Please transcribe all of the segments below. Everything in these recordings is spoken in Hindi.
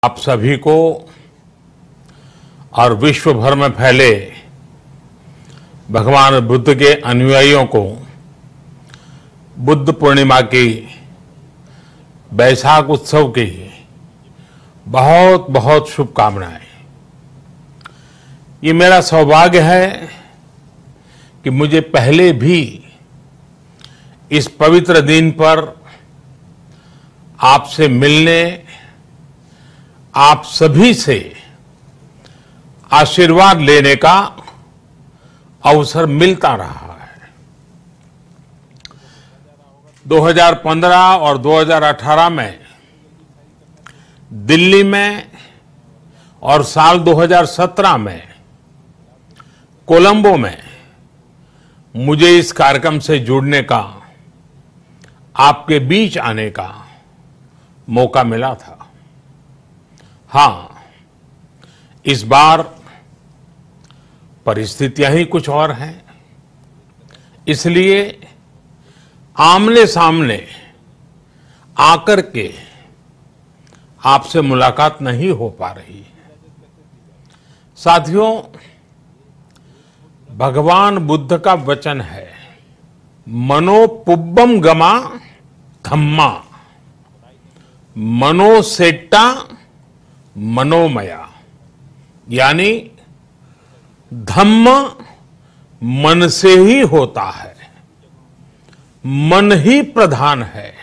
आप सभी को और विश्व भर में फैले भगवान बुद्ध के अनुयायियों को बुद्ध पूर्णिमा की बैसाख उत्सव की बहुत बहुत शुभकामनाएं। ये मेरा सौभाग्य है कि मुझे पहले भी इस पवित्र दिन पर आपसे मिलने, आप सभी से आशीर्वाद लेने का अवसर मिलता रहा है। 2015 और 2018 में दिल्ली में और साल 2017 में कोलंबो में मुझे इस कार्यक्रम से जुड़ने का, आपके बीच आने का मौका मिला था। हाँ, इस बार परिस्थितियां ही कुछ और हैं, इसलिए आमने सामने आकर के आपसे मुलाकात नहीं हो पा रही है। साथियों, भगवान बुद्ध का वचन है, मनोपुब्बम गमा धम्मा, मनोसेट्टा मनोमया, यानी धम्म मन से ही होता है, मन ही प्रधान है,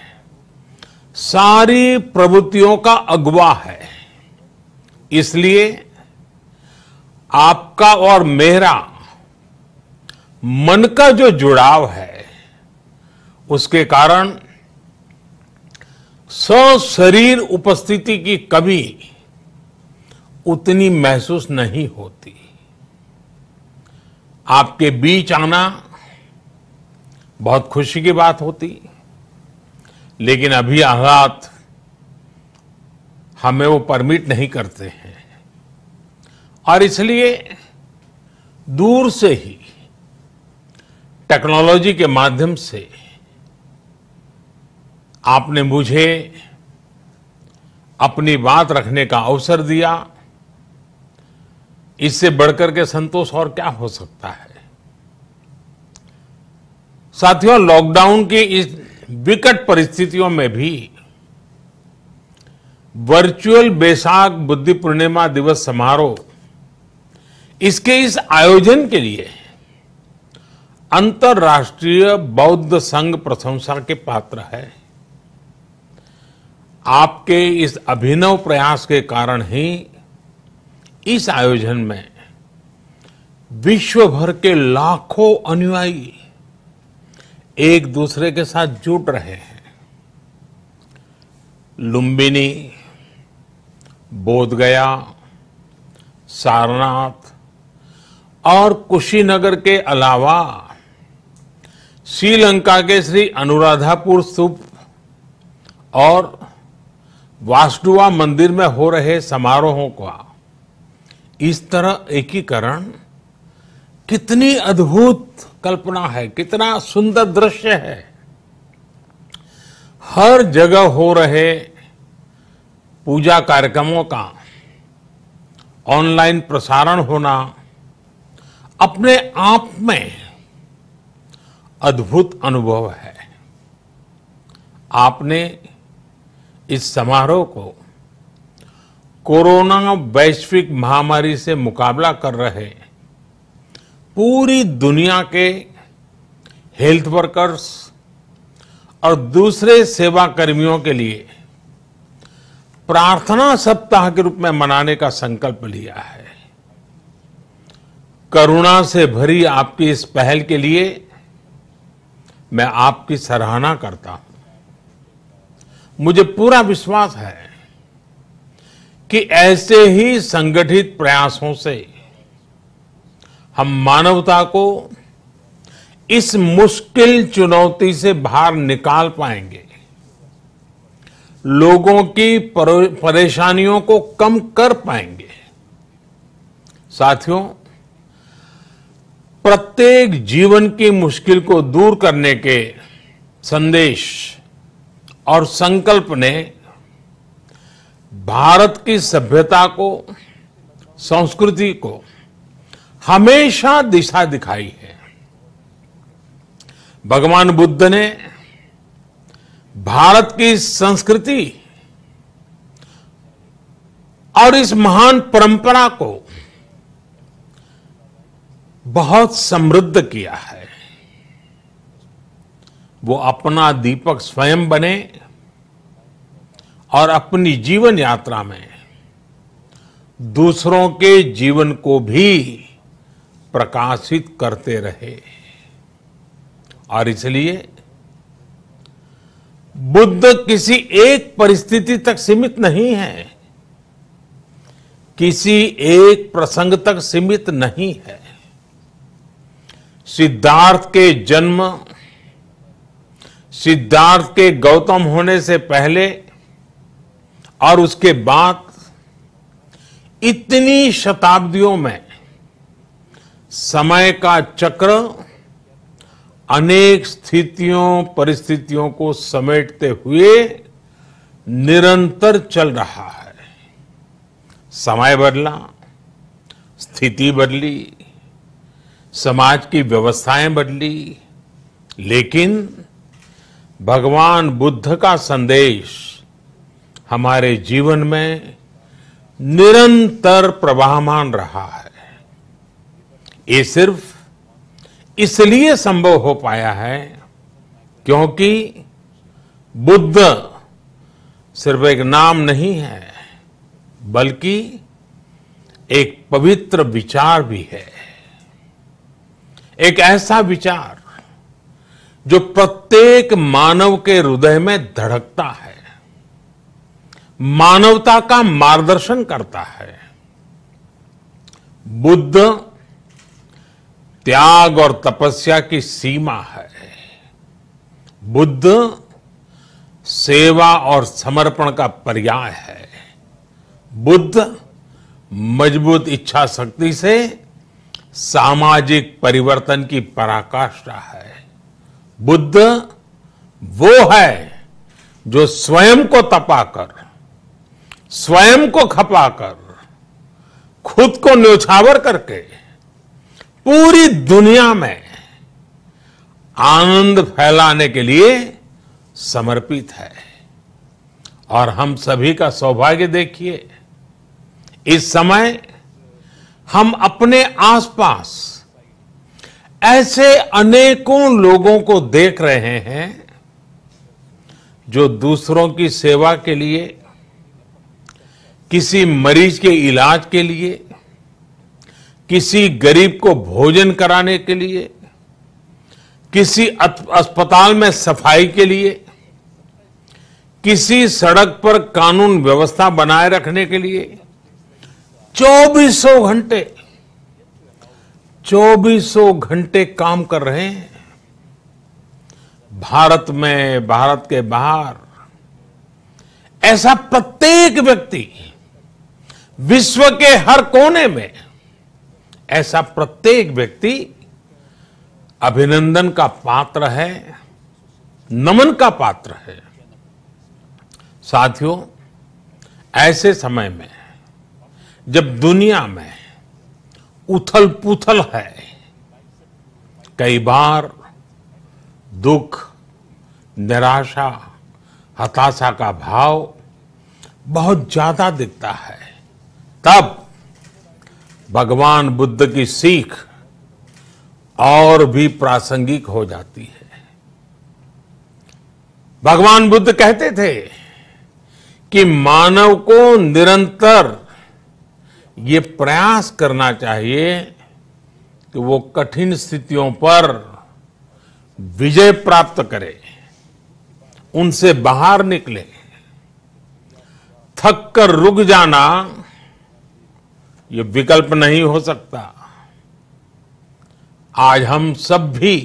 सारी प्रवृत्तियों का अगुवा है। इसलिए आपका और मेरा मन का जो जुड़ाव है, उसके कारण सशरीर उपस्थिति की कभी उतनी महसूस नहीं होती। आपके बीच आना बहुत खुशी की बात होती, लेकिन अभी हालात हमें वो परमिट नहीं करते हैं और इसलिए दूर से ही टेक्नोलॉजी के माध्यम से आपने मुझे अपनी बात रखने का अवसर दिया। इससे बढ़कर के संतोष और क्या हो सकता है। साथियों, लॉकडाउन की इस विकट परिस्थितियों में भी वर्चुअल बैसाख बुद्ध पूर्णिमा दिवस समारोह, इसके इस आयोजन के लिए अंतर्राष्ट्रीय बौद्ध संघ प्रशंसा के पात्र है। आपके इस अभिनव प्रयास के कारण ही इस आयोजन में विश्व भर के लाखों अनुयायी एक दूसरे के साथ जुड़ रहे हैं। लुम्बिनी, बोधगया, सारनाथ और कुशीनगर के अलावा श्रीलंका के श्री अनुराधापुर स्तूप और वासुदेवा मंदिर में हो रहे समारोहों का इस तरह एकीकरण कितनी अद्भुत कल्पना है, कितना सुंदर दृश्य है। हर जगह हो रहे पूजा कार्यक्रमों का ऑनलाइन प्रसारण होना अपने आप में अद्भुत अनुभव है। आपने इस समारोह को कोरोना वैश्विक महामारी से मुकाबला कर रहे पूरी दुनिया के हेल्थ वर्कर्स और दूसरे सेवा कर्मियों के लिए प्रार्थना सप्ताह के रूप में मनाने का संकल्प लिया है। करुणा से भरी आपकी इस पहल के लिए मैं आपकी सराहना करता हूं। मुझे पूरा विश्वास है कि ऐसे ही संगठित प्रयासों से हम मानवता को इस मुश्किल चुनौती से बाहर निकाल पाएंगे, लोगों की परेशानियों को कम कर पाएंगे। साथियों, प्रत्येक जीवन की मुश्किल को दूर करने के संदेश और संकल्प ने भारत की सभ्यता को, संस्कृति को हमेशा दिशा दिखाई है। भगवान बुद्ध ने भारत की संस्कृति और इस महान परंपरा को बहुत समृद्ध किया है। वो अपना दीपक स्वयं बने और अपनी जीवन यात्रा में दूसरों के जीवन को भी प्रकाशित करते रहे। और इसलिए बुद्ध किसी एक परिस्थिति तक सीमित नहीं है, किसी एक प्रसंग तक सीमित नहीं है। सिद्धार्थ के जन्म, सिद्धार्थ के गौतम होने से पहले और उसके बाद इतनी शताब्दियों में समय का चक्र अनेक स्थितियों, परिस्थितियों को समेटते हुए निरंतर चल रहा है। समय बदला, स्थिति बदली, समाज की व्यवस्थाएं बदली, लेकिन भगवान बुद्ध का संदेश हमारे जीवन में निरंतर प्रवाहमान रहा है। ये सिर्फ इसलिए संभव हो पाया है क्योंकि बुद्ध सिर्फ एक नाम नहीं है, बल्कि एक पवित्र विचार भी है। एक ऐसा विचार जो प्रत्येक मानव के हृदय में धड़कता है, मानवता का मार्गदर्शन करता है। बुद्ध त्याग और तपस्या की सीमा है। बुद्ध सेवा और समर्पण का पर्याय है। बुद्ध मजबूत इच्छा शक्ति से सामाजिक परिवर्तन की पराकाष्ठा है। बुद्ध वो है जो स्वयं को तपाकर, स्वयं को खपाकर, खुद को न्योछावर करके पूरी दुनिया में आनंद फैलाने के लिए समर्पित है। और हम सभी का सौभाग्य देखिए, इस समय हम अपने आसपास ऐसे अनेकों लोगों को देख रहे हैं जो दूसरों की सेवा के लिए, किसी मरीज के इलाज के लिए, किसी गरीब को भोजन कराने के लिए, किसी अस्पताल में सफाई के लिए, किसी सड़क पर कानून व्यवस्था बनाए रखने के लिए चौबीसों घंटे काम कर रहे हैं। भारत में, भारत के बाहर ऐसा प्रत्येक व्यक्ति, विश्व के हर कोने में ऐसा प्रत्येक व्यक्ति अभिनंदन का पात्र है, नमन का पात्र है। साथियों, ऐसे समय में जब दुनिया में उथल पुथल है, कई बार दुख, निराशा, हताशा का भाव बहुत ज्यादा दिखता है, तब भगवान बुद्ध की सीख और भी प्रासंगिक हो जाती है। भगवान बुद्ध कहते थे कि मानव को निरंतर ये प्रयास करना चाहिए कि वो कठिन स्थितियों पर विजय प्राप्त करे, उनसे बाहर निकले। थक कर रुक जाना ये विकल्प नहीं हो सकता। आज हम सब भी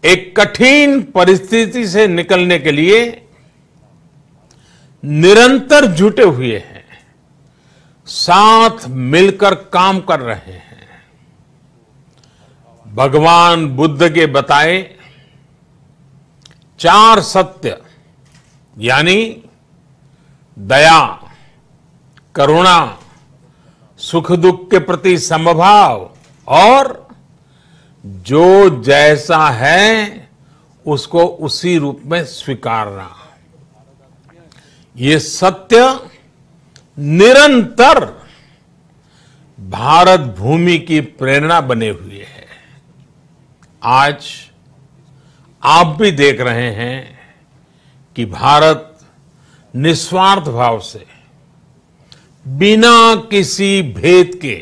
एक कठिन परिस्थिति से निकलने के लिए निरंतर जुटे हुए हैं, साथ मिलकर काम कर रहे हैं। भगवान बुद्ध के बताए 4 सत्य यानी दया, करुणा, सुख दुख के प्रति समभाव और जो जैसा है उसको उसी रूप में स्वीकारना, ये सत्य निरंतर भारत भूमि की प्रेरणा बने हुए है। आज आप भी देख रहे हैं कि भारत निस्वार्थ भाव से बिना किसी भेद के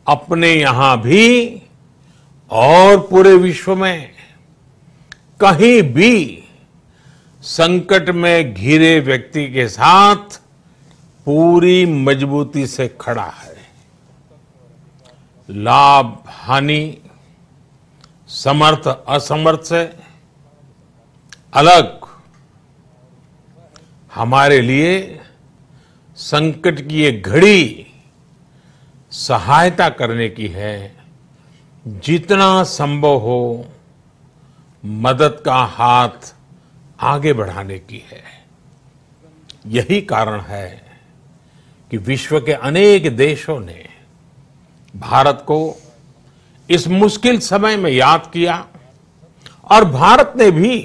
अपने यहां भी और पूरे विश्व में कहीं भी संकट में घिरे व्यक्ति के साथ पूरी मजबूती से खड़ा है। लाभ हानि, समर्थ असमर्थ से अलग हमारे लिए संकट की ये घड़ी सहायता करने की है। जितना संभव हो मदद का हाथ आगे बढ़ाने की है। यही कारण है कि विश्व के अनेक देशों ने भारत को इस मुश्किल समय में याद किया और भारत ने भी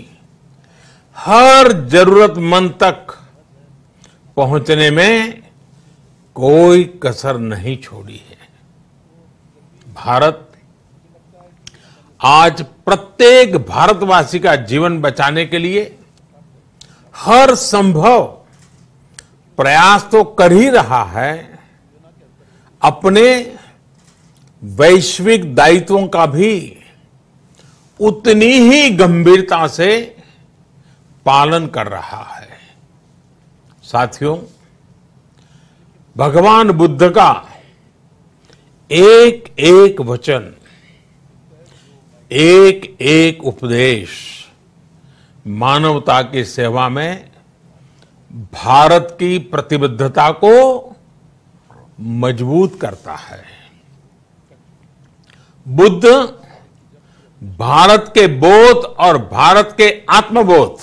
हर जरूरतमंद तक पहुंचने में कोई कसर नहीं छोड़ी है। भारत आज प्रत्येक भारतवासी का जीवन बचाने के लिए हर संभव प्रयास तो कर ही रहा है, अपने वैश्विक दायित्वों का भी उतनी ही गंभीरता से पालन कर रहा है। साथियों, भगवान बुद्ध का एक एक वचन, एक एक उपदेश मानवता की सेवा में भारत की प्रतिबद्धता को मजबूत करता है। बुद्ध भारत के बोध और भारत के आत्मबोध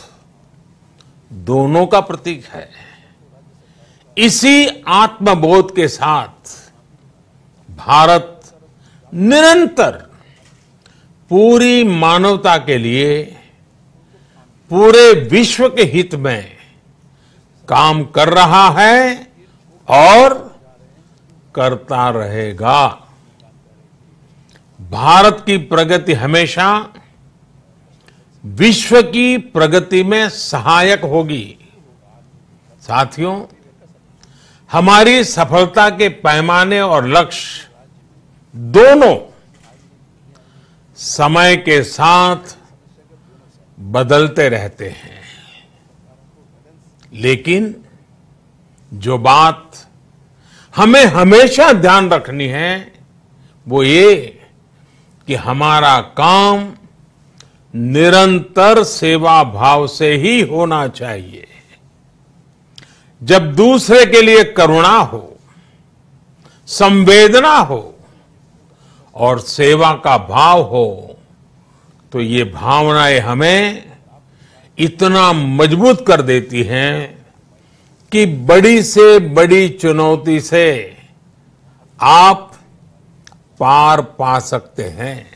दोनों का प्रतीक है। इसी आत्मबोध के साथ भारत निरंतर पूरी मानवता के लिए, पूरे विश्व के हित में काम कर रहा है और करता रहेगा। भारत की प्रगति हमेशा विश्व की प्रगति में सहायक होगी। साथियों, हमारी सफलता के पैमाने और लक्ष्य दोनों समय के साथ बदलते रहते हैं, लेकिन जो बात हमें हमेशा ध्यान रखनी है वो ये कि हमारा काम निरंतर सेवा भाव से ही होना चाहिए। जब दूसरे के लिए करुणा हो, संवेदना हो और सेवा का भाव हो, तो ये भावनाएं हमें इतना मजबूत कर देती हैं कि बड़ी से बड़ी चुनौती से आप पार पा सकते हैं।